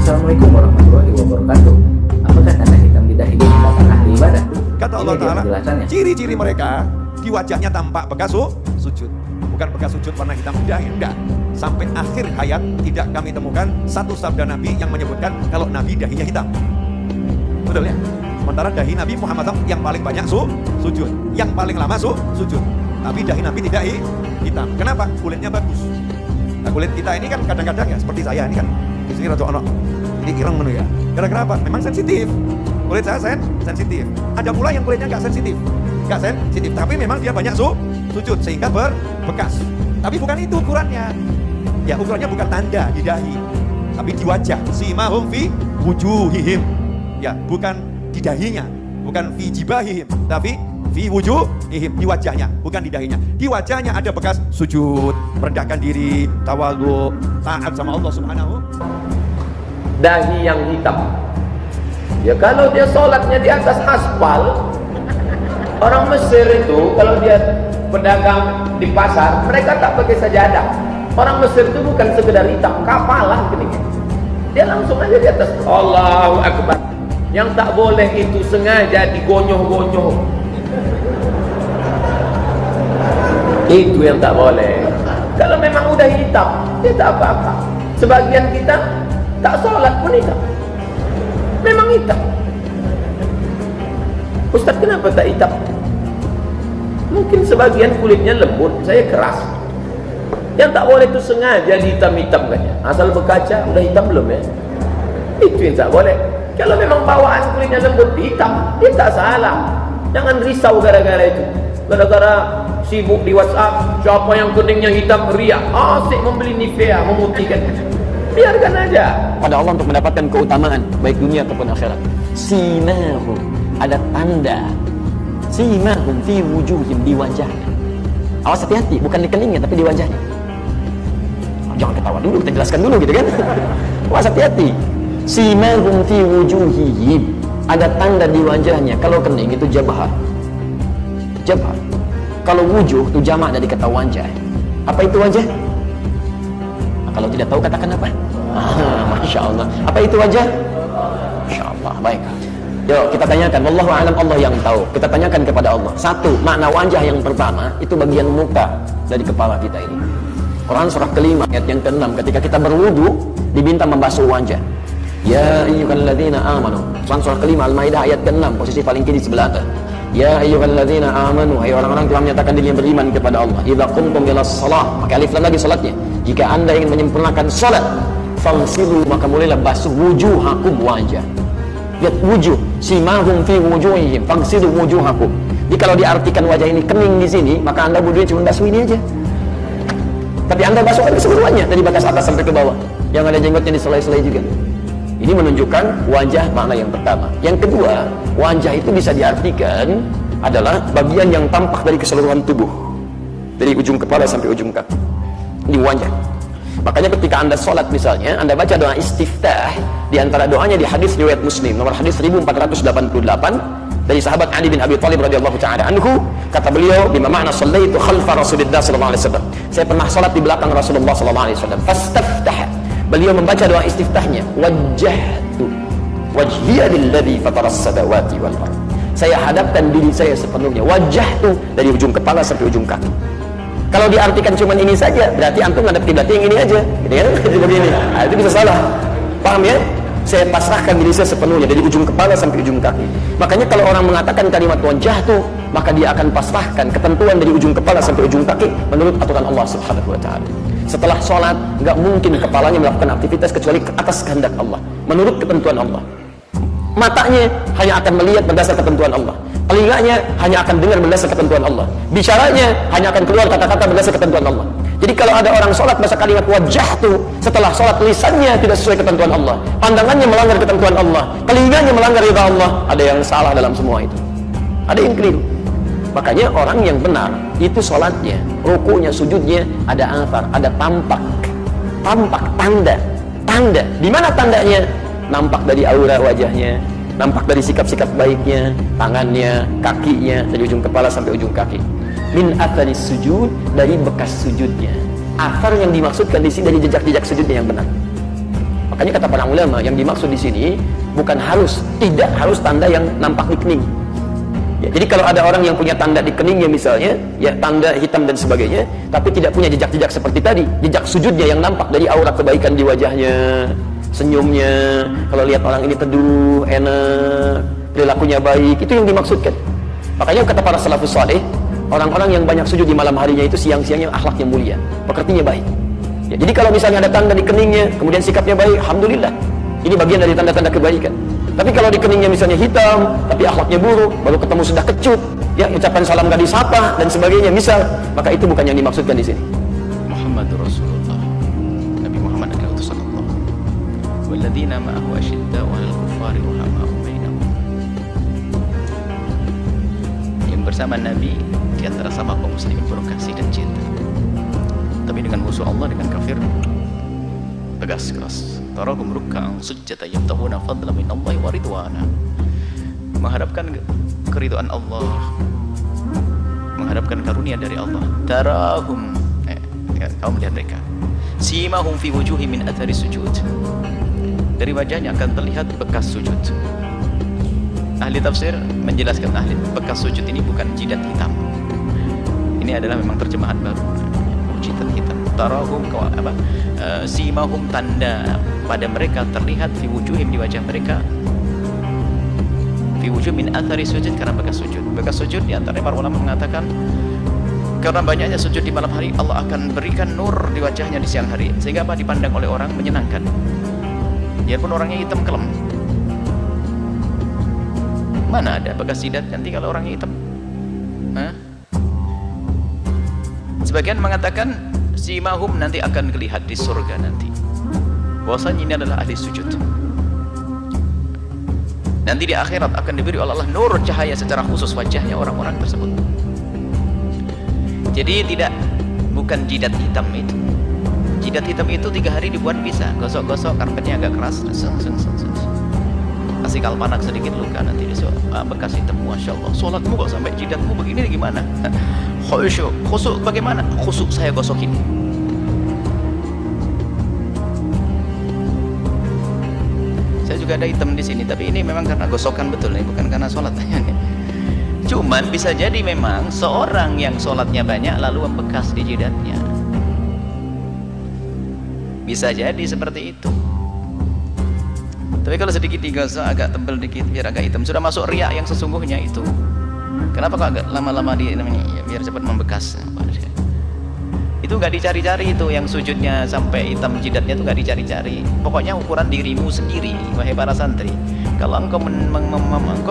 Assalamualaikum warahmatullahi wabarakatuh. Apakah tanda hitam di dahi merupakan ahli ibadah? Kata Allah Ta'ala, ciri-ciri mereka di wajahnya tampak bekas sujud. Bukan bekas sujud warna hitam di dahi, enggak. Sampai akhir hayat tidak kami temukan satu sabda Nabi yang menyebutkan kalau Nabi dahinya hitam. Betul ya? Sementara dahi Nabi Muhammad SAW yang paling banyak sujud, yang paling lama sujud. Tapi dahi Nabi tidak hitam. Kenapa? Kulitnya bagus. Nah, kulit kita ini kan kadang-kadang ya seperti saya ini kan di sini rada ono. Ini ireng menu ya. Gara-gara apa? Memang sensitif. Kulit saya sensitif. Ada pula yang kulitnya nggak sensitif, tapi memang dia banyak sujud sehingga berbekas. Tapi bukan itu ukurannya. Ya ukurannya bukan tanda di dahi, tapi di wajah. Simahum fi wujuhihim. Ya bukan di dahinya, bukan fi jibahihim, tapi fi wujuhihim, di wajahnya, bukan di dahinya. Di wajahnya ada bekas sujud, merendahkan diri, tawadhu, taat sama Allah Subhanahu. Dahi yang hitam, ya kalau dia sholatnya di atas aspal. Orang Mesir itu kalau dia pedagang di pasar, mereka tak pakai sajadah. Orang Mesir itu bukan sekedar hitam, kapalan keningnya. Dia langsung aja di atas Allahu Akbar. Yang tak boleh itu sengaja digonyoh-gonyoh. Itu yang tak boleh. Kalau memang udah hitam, dia tak apa-apa. Sebagian kita tak sholat pun hitam, memang hitam. Ustaz, kenapa tak hitam? Mungkin sebagian kulitnya lembut, saya keras. Yang tak boleh itu sengaja dihitam-hitamkannya. Asal berkaca, udah hitam belum ya? Itu yang tak boleh. Kalau memang bawaan kulitnya lembut, hitam, dia tak salah. Jangan risau gara-gara itu. Gara-gara sibuk di WhatsApp, siapa yang kuningnya hitam, riak, asik membeli Nivea, memutihkan. Biarkan aja. Pada Allah untuk mendapatkan keutamaan baik dunia ataupun akhirat. Simahum, ada tanda. Simahum fi wujuhim, di wajahnya. Awas hati-hati, bukan di keningnya tapi di wajahnya. Jangan ketawa dulu, kita jelaskan dulu gitu kan. Awas hati-hati. Simahum fi wujuhihim, ada tanda di wajahnya. Kalau kening itu jabhah. Jabhah. Kalau wujuh itu jamak dari kata wajah. Apa itu wajah? Nah, kalau tidak tahu katakan apa? Masya Allah. Apa itu wajah? Masya Allah. Baik. Yuk kita tanyakan. Wallahu a'lam, Allah yang tahu. Kita tanyakan kepada Allah. Satu, makna wajah yang pertama itu bagian muka dari kepala kita ini. Quran surah kelima ayat yang ke-6, ketika kita berwudu diminta membasuh wajah. Ya ayyuhalladzina amanu. Quran surah kelima Al-Maidah ayat ke-6, posisi paling kiri sebelah atas. Ya ayyuhalladzina amanu, hai orang-orang telah menyatakan diri yang beriman kepada Allah. Idza qumtum ilas shalah, maka alif lam lagi salatnya. Jika Anda ingin menyempurnakan salat, fagsilu, maka mulailah basuh wujuhakum, wajah. Lihat wujuh, simahum fi wujuhihim, fagsilu wujuhakum. Jadi kalau diartikan wajah ini kening di sini, maka Anda wudunya cuma basuh ini aja. Tapi Anda basuhkan keseluruhannya dari batas atas sampai ke bawah. Yang ada jenggotnya di selai-selai juga. Ini menunjukkan wajah makna yang pertama. Yang kedua, wajah itu bisa diartikan adalah bagian yang tampak dari keseluruhan tubuh, dari ujung kepala sampai ujung kaki. Ini wajah. Makanya ketika Anda sholat misalnya, Anda baca doa istiftah, di antara doanya di hadis riwayat Muslim nomor hadis 1488 dari sahabat Ali bin Abi Thalib radhiyallahu taala anhu, kata beliau, bima makna shallaitu khalfa Rasulillah sallallahu alaihi wasallam. Saya pernah sholat di belakang Rasulullah sallallahu alaihi wasallam. Fastaftah. Beliau membaca doa istiftahnya, wajjahtu wajhiya lilladzi fataras samawati wal ardh. Saya hadapkan diri saya sepenuhnya, wajjahtu, dari ujung kepala sampai ujung kaki. Kalau diartikan cuma ini saja, berarti antum ngadep kiblat yang ini aja, gitu kan? Begini. Nah, itu bisa salah. Paham ya? Saya pasrahkan diri saya sepenuhnya dari ujung kepala sampai ujung kaki. Makanya kalau orang mengatakan kalimat wajjahtu, maka dia akan pasrahkan ketentuan dari ujung kepala sampai ujung kaki menurut aturan Allah Subhanahu wa taala. Setelah sholat, nggak mungkin kepalanya melakukan aktivitas kecuali ke atas kehendak Allah, menurut ketentuan Allah. Matanya hanya akan melihat berdasar ketentuan Allah. Telinganya hanya akan dengar berdasar ketentuan Allah. Bicaranya hanya akan keluar kata-kata berdasar ketentuan Allah. Jadi kalau ada orang sholat baca kalimat wajjahtu, setelah sholat lisannya tidak sesuai ketentuan Allah, pandangannya melanggar ketentuan Allah, telinganya melanggar ridha Allah, ada yang salah dalam semua itu. Ada yang keliru. Makanya orang yang benar itu sholatnya, rukunya, sujudnya ada athar, ada tampak, tanda. Di mana tandanya? Nampak dari aura wajahnya, nampak dari sikap-sikap baiknya, tangannya, kakinya, dari ujung kepala sampai ujung kaki. Min athari sujud, dari bekas sujudnya. Athar yang dimaksudkan di sini dari jejak-jejak sujudnya yang benar. Makanya kata para ulama, yang dimaksud di sini tidak harus tanda yang nampak di kening. Ya, jadi kalau ada orang yang punya tanda di keningnya misalnya, ya tanda hitam dan sebagainya, tapi tidak punya jejak-jejak seperti tadi, jejak sujudnya yang nampak dari aura kebaikan di wajahnya, senyumnya, kalau lihat orang ini teduh, enak, perilakunya baik, itu yang dimaksudkan. Makanya kata para salafus saleh, orang-orang yang banyak sujud di malam harinya itu siang-siangnya akhlaknya mulia, pekertinya baik. Ya, jadi kalau misalnya ada tanda di keningnya, kemudian sikapnya baik, alhamdulillah, ini bagian dari tanda-tanda kebaikan. Tapi kalau di keningnya misalnya hitam, tapi akhlaknya buruk, baru ketemu sudah kecut, ya ucapan salam gak disapa dan sebagainya, misal, maka itu bukan yang dimaksudkan di sini. Muhammadur Rasulullah, Nabi Muhammad adalah utusan Allah. Walladzina ma'ahu asyidda'u 'alal kuffari ruhama'u bainahum. Yang bersama Nabi di antara sama kaum muslimin penuh kasih dan cinta. Tapi dengan musuh Allah, dengan kafir, tegas keras. Tarahum ruk'an sujjata yabtaghuna fadlan min Allah wa ridwana. Mengharapkan keridhaan Allah, mengharapkan karunia dari Allah. Tarahum, kamu melihat mereka. Simahum fi wujuhi min athari sujud. Dari wajahnya akan terlihat bekas sujud. Ahli tafsir menjelaskan bekas sujud ini bukan jidat hitam. Ini adalah memang terjemahan baru. Jidat hitam. Tarahum simahum, tanda pada mereka terlihat fi wujuhim, di wajah mereka, fi wujuh min athari sujud, karena bekas sujud. Bekas sujud di antara para ulama mengatakan karena banyaknya sujud di malam hari, Allah akan berikan nur di wajahnya di siang hari, sehingga dipandang oleh orang menyenangkan, biarpun orangnya hitam kelem. Mana ada bekas jidat nanti kalau orangnya hitam? Sebagian mengatakan simahum nanti akan dilihat di surga nanti, bahwasanya ini adalah ahli sujud. Nanti di akhirat akan diberi oleh Allah nur, cahaya secara khusus wajahnya orang-orang tersebut. Jadi bukan jidat hitam itu. Jidat hitam itu 3 hari dibuat bisa, gosok-gosok karpetnya agak keras, kasih kalpanak sedikit luka, nanti bekas hitam. Masya Allah, sholatmu kok sampai jidatmu begini, gimana? Khusuk bagaimana? Khusuk saya gosokin. Saya juga ada hitam di sini, tapi ini memang karena gosokan betul nih, bukan karena sholat. Cuman bisa jadi memang seorang yang sholatnya banyak lalu membekas di jidatnya. Bisa jadi seperti itu. Tapi kalau sedikit digosok agak tebal dikit biar agak hitam, sudah masuk riya yang sesungguhnya itu. Kenapa kok agak lama-lama ya, biar cepat membekas. Itu nggak dicari-cari, itu yang sujudnya sampai hitam jidatnya itu nggak dicari-cari. Pokoknya ukuran dirimu sendiri, wahai para santri. Kalau engkau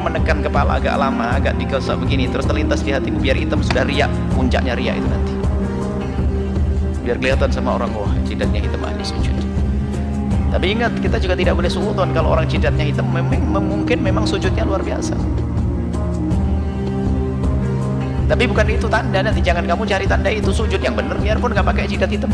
menekan kepala agak lama, agak digosok begini, terus terlintas di hatimu biar hitam, sudah riya, puncaknya riya itu nanti. Biar kelihatan sama orang, wah jidatnya hitam, ahli sujud. Tapi ingat, kita juga tidak boleh suudzon kalau orang jidatnya hitam, mungkin memang sujudnya luar biasa. Tapi bukan itu tanda, nanti jangan kamu cari tanda itu. Sujud yang benar biarpun nggak pakai jidat hitam.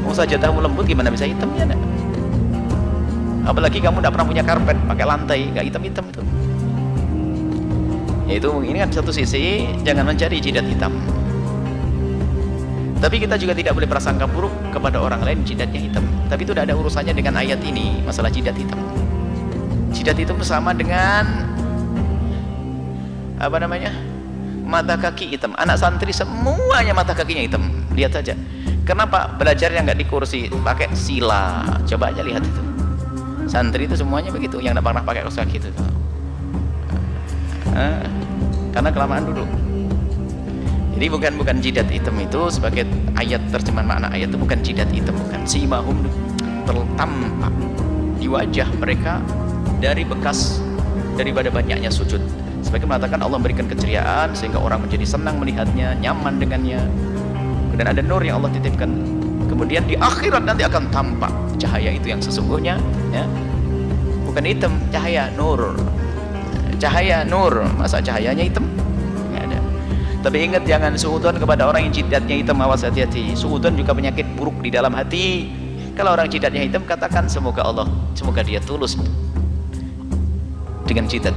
Mau saja tahu lembut gimana bisa hitam ya? Nah? Apalagi kamu tidak pernah punya karpet, pakai lantai nggak hitam-hitam itu. Ya itu ini kan satu sisi, jangan mencari jidat hitam. Tapi kita juga tidak boleh prasangka buruk kepada orang lain jidatnya hitam. Tapi itu tidak ada urusannya dengan ayat ini, masalah jidat hitam. Jidat hitam sama dengan mata kaki hitam. Anak santri semuanya mata kakinya hitam. Lihat saja. Kenapa belajarnya nggak di kursi, pakai sila? Coba aja lihat itu. Santri itu semuanya begitu, yang tidak pernah pakai kaos kaki itu. Karena kelamaan duduk. Jadi bukan jidat hitam itu sebagai ayat terjemahan makna ayat itu bukan jidat hitam, bukan. Simahum tertampak di wajah mereka dari bekas daripada banyaknya sujud. Sebagai mengatakan Allah memberikan keceriaan sehingga orang menjadi senang melihatnya, nyaman dengannya. Dan ada nur yang Allah titipkan. Kemudian di akhirat nanti akan tampak cahaya itu yang sesungguhnya, ya. Bukan hitam, cahaya nur. Cahaya nur, masa cahayanya hitam? Nggak ada. Tapi ingat, jangan suudzon kepada orang yang jidatnya hitam, awas hati-hati. Suudzon juga penyakit buruk di dalam hati. Kalau orang jidatnya hitam, katakan semoga dia tulus dengan jidat